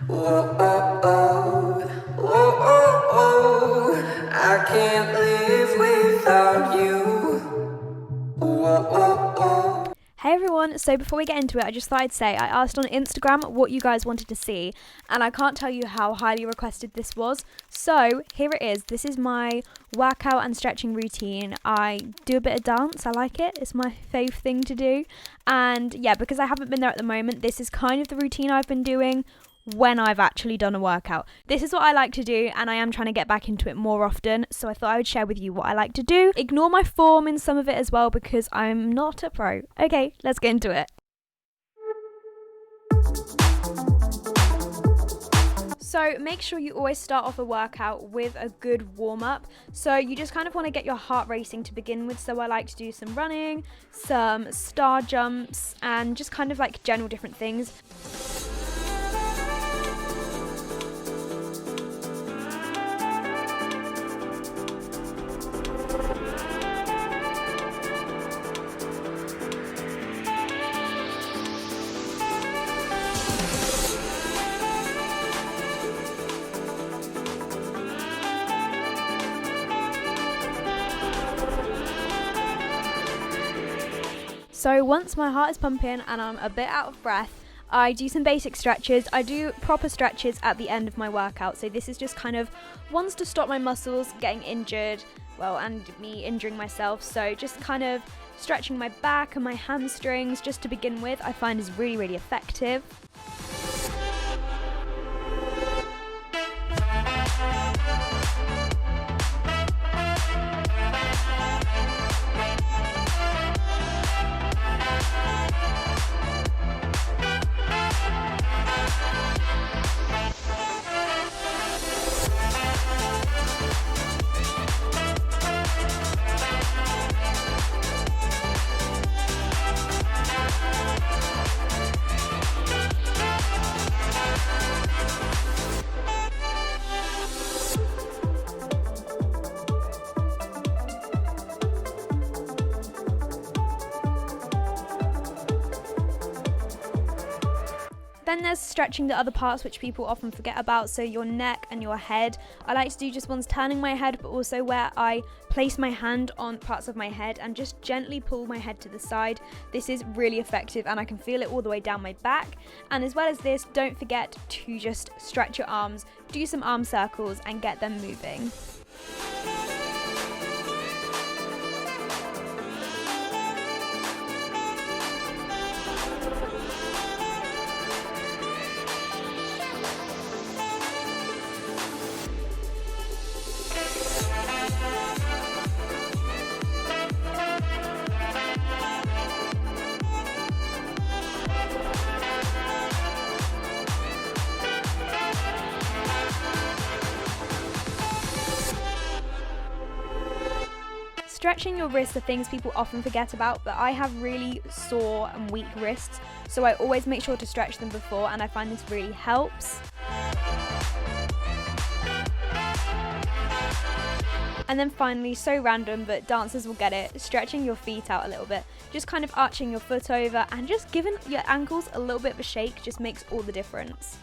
Whoa, oh, oh, whoa, oh, oh, I can't live without you. Whoa, oh, oh. Hey everyone, so before we get into it, I just thought I'd say I asked on Instagram what you guys wanted to see, and I can't tell you how highly requested this was. So here it is. This is my workout and stretching routine. I do a bit of dance. I like it. It's my fave thing to do. And yeah, because I haven't been there at the moment, this is kind of the routine I've been doing when I've actually done a workout. This is what I like to do, and I am trying to get back into it more often, so I thought I would share with you what I like to do. Ignore my form in some of it as well, because I'm not a pro. Okay, let's get into it. So make sure you always start off a workout with a good warm-up. So you just kind of want to get your heart racing to begin with. So I like to do some running, some star jumps, and just kind of like general different things. So once my heart is pumping and I'm a bit out of breath, I do some basic stretches. I do proper stretches at the end of my workout. So this is just kind of ones to stop my muscles getting injured, and me injuring myself. So just kind of stretching my back and my hamstrings just to begin with, I find is really, really effective. Then there's stretching the other parts which people often forget about, so your neck and your head. I like to do just ones turning my head, but also where I place my hand on parts of my head and just gently pull my head to the side. This is really effective and I can feel it all the way down my back. And as well as this, don't forget to just stretch your arms, do some arm circles and get them moving. Stretching your wrists are things people often forget about, but I have really sore and weak wrists, so I always make sure to stretch them before, and I find this really helps. And then finally, so random, but dancers will get it, stretching your feet out a little bit. Just kind of arching your foot over and just giving your ankles a little bit of a shake just makes all the difference.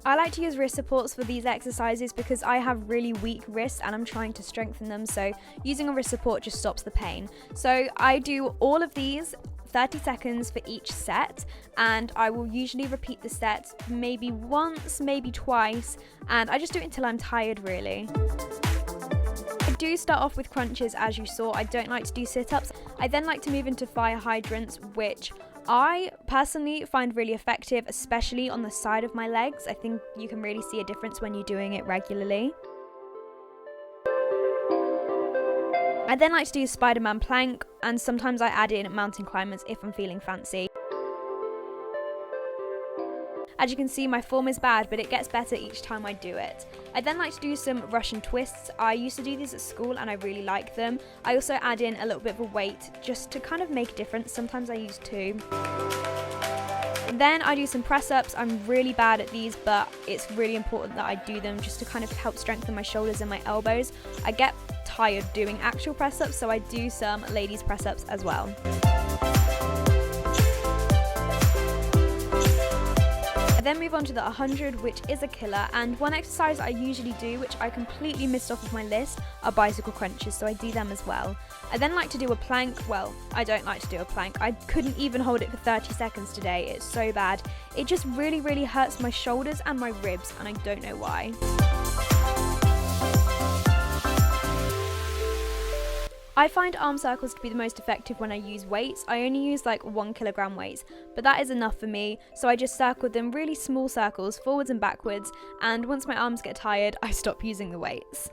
I like to use wrist supports for these exercises because I have really weak wrists and I'm trying to strengthen them, so using a wrist support just stops the pain. So I do all of these 30 seconds for each set, and I will usually repeat the set maybe once, maybe twice, and I just do it until I'm tired really. I do start off with crunches, as you saw. I don't like to do sit-ups. I then like to move into fire hydrants, which I personally find really effective, especially on the side of my legs. I think you can really see a difference when you're doing it regularly. I then like to do Spider-Man plank, and sometimes I add in mountain climbers if I'm feeling fancy. As you can see, my form is bad, but it gets better each time I do it. I then like to do some Russian twists. I used to do these at school and I really like them. I also add in a little bit of a weight just to kind of make a difference. Sometimes I use two. Then I do some press-ups. I'm really bad at these, but it's really important that I do them just to kind of help strengthen my shoulders and my elbows. I get tired doing actual press-ups, so I do some ladies press-ups as well. I then move on to the 100, which is a killer, and one exercise I usually do, which I completely missed off of my list, are bicycle crunches, so I do them as well. I then like to do a plank. Well, I don't like to do a plank. I couldn't even hold it for 30 seconds today. It's so bad. It just really hurts my shoulders and my ribs, and I don't know why. I find arm circles to be the most effective when I use weights. I only use like 1 kilogram weights, but that is enough for me. So I just circle them really small circles, forwards and backwards, and once my arms get tired, I stop using the weights.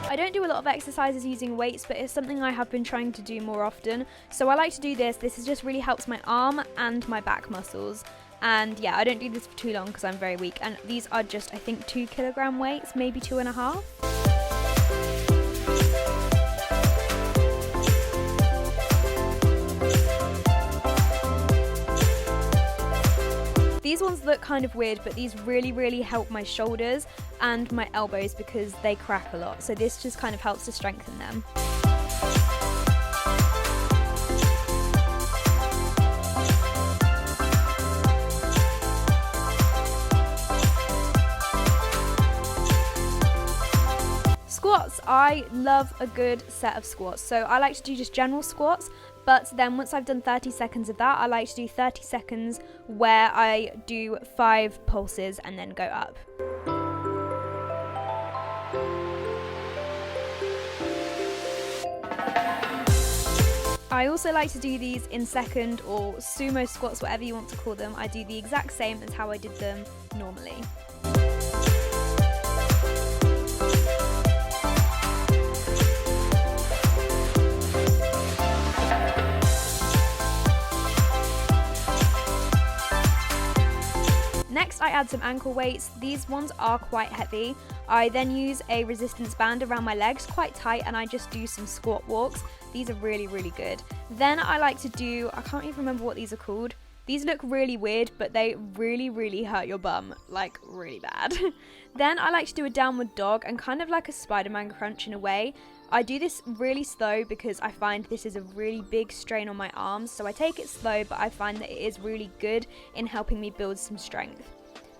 I don't do a lot of exercises using weights, but it's something I have been trying to do more often. So I like to do this. This just really helps my arm and my back muscles. And yeah, I don't do this for too long because I'm very weak. And these are just, I think, 2 kilogram weights, maybe 2.5. These ones look kind of weird, but these really help my shoulders and my elbows because they crack a lot. So this just kind of helps to strengthen them. Squats. I love a good set of squats. So I like to do just general squats, but then once I've done 30 seconds of that, I like to do 30 seconds where I do 5 pulses and then go up. I also like to do these in second or sumo squats, whatever you want to call them. I do the exact same as how I did them normally. Next, I add some ankle weights. These ones are quite heavy. I then use a resistance band around my legs, quite tight, and I just do some squat walks. These are really good. Then I like to do, I can't even remember what these are called. These look really weird, but they really hurt your bum, like really bad. Then I like to do a downward dog and kind of like a Spider-Man crunch in a way. I do this really slow because I find this is a really big strain on my arms, so I take it slow, but I find that it is really good in helping me build some strength.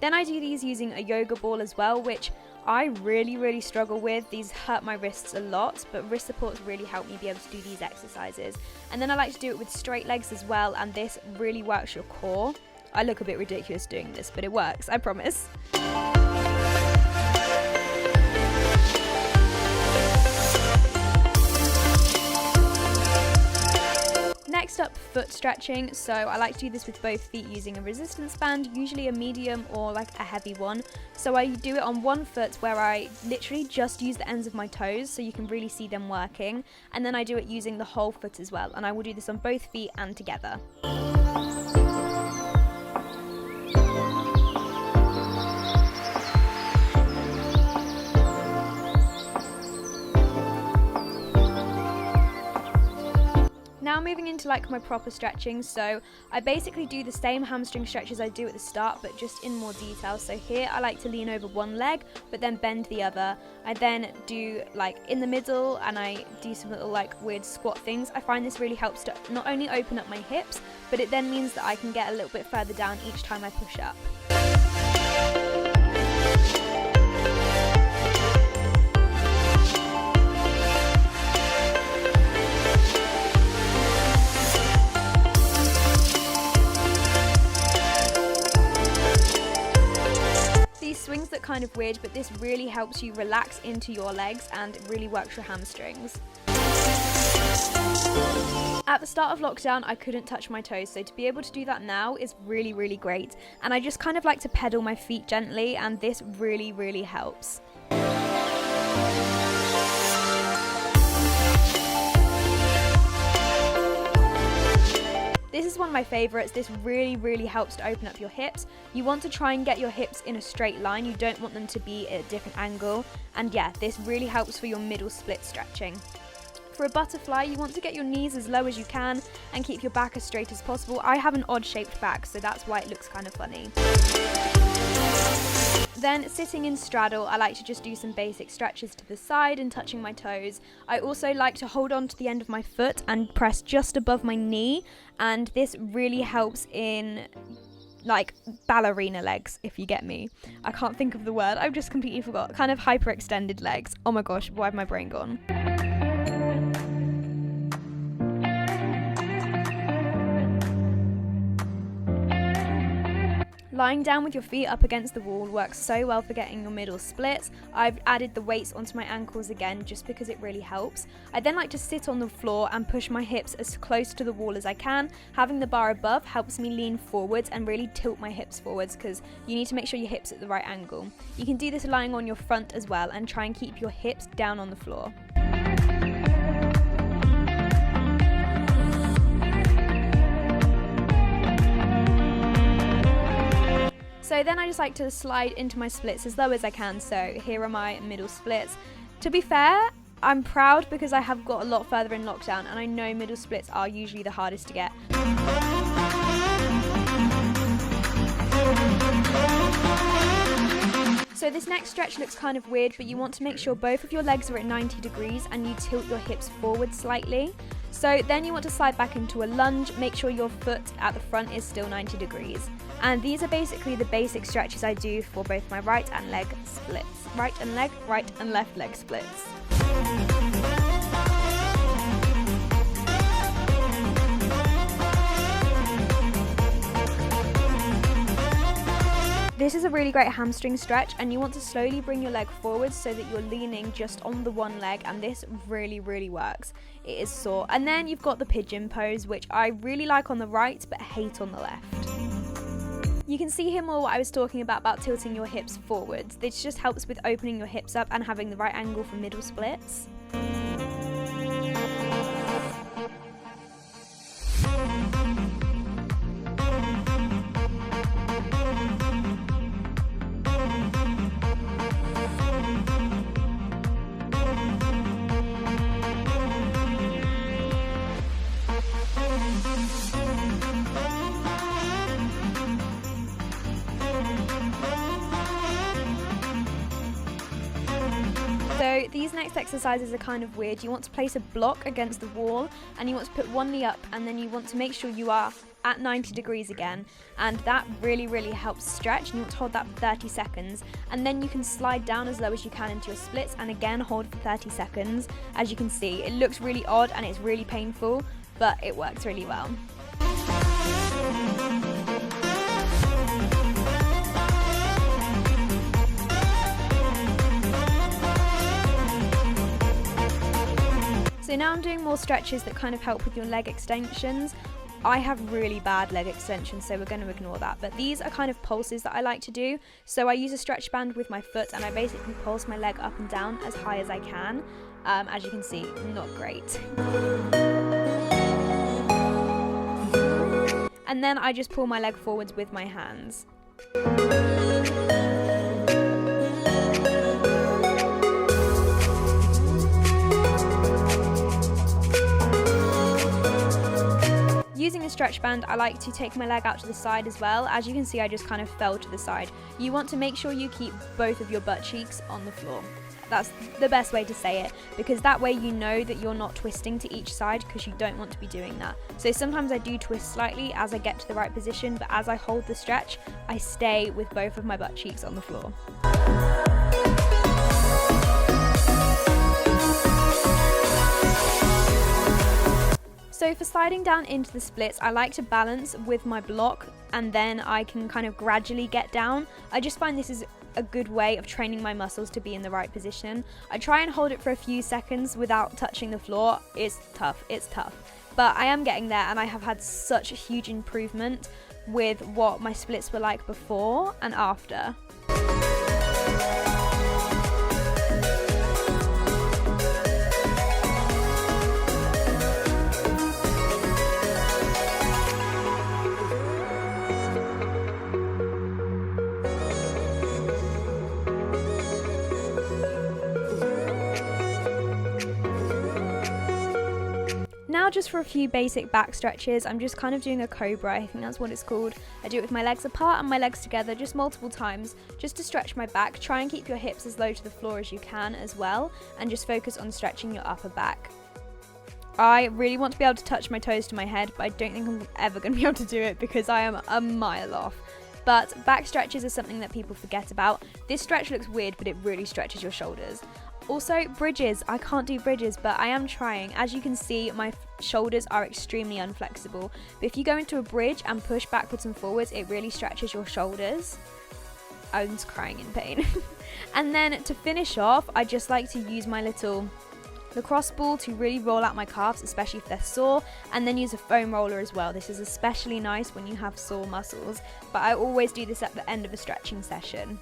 Then I do these using a yoga ball as well, which I really struggle with. These hurt my wrists a lot, but wrist supports really help me be able to do these exercises. And then I like to do it with straight legs as well, and this really works your core. I look a bit ridiculous doing this, but it works, I promise. Next up, foot stretching. So I like to do this with both feet using a resistance band, usually a medium or like a heavy one. So I do it on one foot where I literally just use the ends of my toes so you can really see them working. And then I do it using the whole foot as well. And I will do this on both feet and together. Now moving into like my proper stretching, so I basically do the same hamstring stretches I do at the start, but just in more detail. So here I like to lean over one leg, but then bend the other. I then do like in the middle, and I do some little like weird squat things. I find this really helps to not only open up my hips, but it then means that I can get a little bit further down each time I push up. Swings look kind of weird, but this really helps you relax into your legs and it really works your hamstrings. At the start of lockdown, I couldn't touch my toes, so to be able to do that now is really great. And I just kind of like to pedal my feet gently, and this really helps. This is one of my favourites. This really helps to open up your hips. You want to try and get your hips in a straight line. You don't want them to be at a different angle. And yeah, this really helps for your middle split stretching. For a butterfly, you want to get your knees as low as you can and keep your back as straight as possible. I have an odd shaped back, so that's why it looks kind of funny. Then sitting in straddle, I like to just do some basic stretches to the side and touching my toes. I also like to hold on to the end of my foot and press just above my knee, and this really helps in like ballerina legs, if you get me. I can't think of the word, I've just completely forgot. Kind of hyperextended legs. Oh my gosh, why have my brain gone? Lying down with your feet up against the wall works so well for getting your middle splits. I've added the weights onto my ankles again just because it really helps. I then like to sit on the floor and push my hips as close to the wall as I can. Having the bar above helps me lean forwards and really tilt my hips forwards, because you need to make sure your hips are at the right angle. You can do this lying on your front as well and try and keep your hips down on the floor. So then I just like to slide into my splits as low as I can, so here are my middle splits. To be fair, I'm proud because I have got a lot further in lockdown, and I know middle splits are usually the hardest to get. So this next stretch looks kind of weird, but you want to make sure both of your legs are at 90 degrees and you tilt your hips forward slightly. So then you want to slide back into a lunge, make sure your foot at the front is still 90 degrees. And these are basically the basic stretches I do for both my right and leg splits. Right and left leg splits. This is a really great hamstring stretch, and you want to slowly bring your leg forward so that you're leaning just on the one leg, and this really works. It is sore. And then you've got the pigeon pose, which I really like on the right but hate on the left. You can see here more what I was talking about tilting your hips forwards. This just helps with opening your hips up and having the right angle for middle splits. So these next exercises are kind of weird. You want to place a block against the wall and you want to put one knee up, and then you want to make sure you are at 90 degrees again, and that really helps stretch, and you want to hold that for 30 seconds, and then you can slide down as low as you can into your splits and again hold for 30 seconds. As you can see, it looks really odd and it's really painful, but it works really well. So now I'm doing more stretches that kind of help with your leg extensions. I have really bad leg extensions, so we're going to ignore that. But these are kind of pulses that I like to do. So I use a stretch band with my foot and I basically pulse my leg up and down as high as I can. As you can see, not great. And then I just pull my leg forwards with my hands. Using the stretch band, I like to take my leg out to the side as well. As you can see, I just kind of fell to the side. You want to make sure you keep both of your butt cheeks on the floor. That's the best way to say it, because that way you know that you're not twisting to each side, because you don't want to be doing that. So sometimes I do twist slightly as I get to the right position, but as I hold the stretch, I stay with both of my butt cheeks on the floor. So for sliding down into the splits, I like to balance with my block, and then I can kind of gradually get down. I just find this is a good way of training my muscles to be in the right position. I try and hold it for a few seconds without touching the floor. It's tough, but I am getting there, and I have had such a huge improvement with what my splits were like before and after. just for a few basic back stretches. I'm just kind of doing a cobra, I think that's what it's called. I do it with my legs apart and my legs together just multiple times, just to stretch my back. Try and keep your hips as low to the floor as you can as well, and just focus on stretching your upper back. I really want to be able to touch my toes to my head, but I don't think I'm ever going to be able to do it because I am a mile off. But back stretches are something that people forget about. This stretch looks weird, but it really stretches your shoulders. Also, bridges. I can't do bridges, but I am trying. As you can see, my shoulders are extremely unflexible. But if you go into a bridge and push backwards and forwards, it really stretches your shoulders. I was crying in pain. And then to finish off, I just like to use my little lacrosse ball to really roll out my calves, especially if they're sore, and then use a foam roller as well. This is especially nice when you have sore muscles, but I always do this at the end of a stretching session.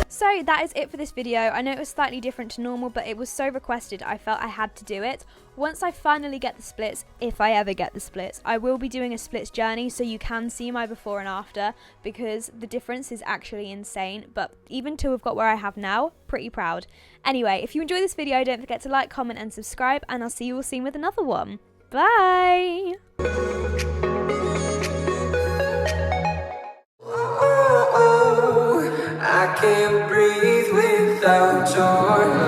So that is it for this video. I know it was slightly different to normal, but it was so requested I felt I had to do it. Once I finally get the splits, if I ever get the splits, I will be doing a splits journey so you can see my before and after, because the difference is actually insane. But even till we've got where I have now, pretty proud. Anyway, if you enjoyed this video, don't forget to like, comment and subscribe, and I'll see you all soon with another one. Bye! I can't breathe without your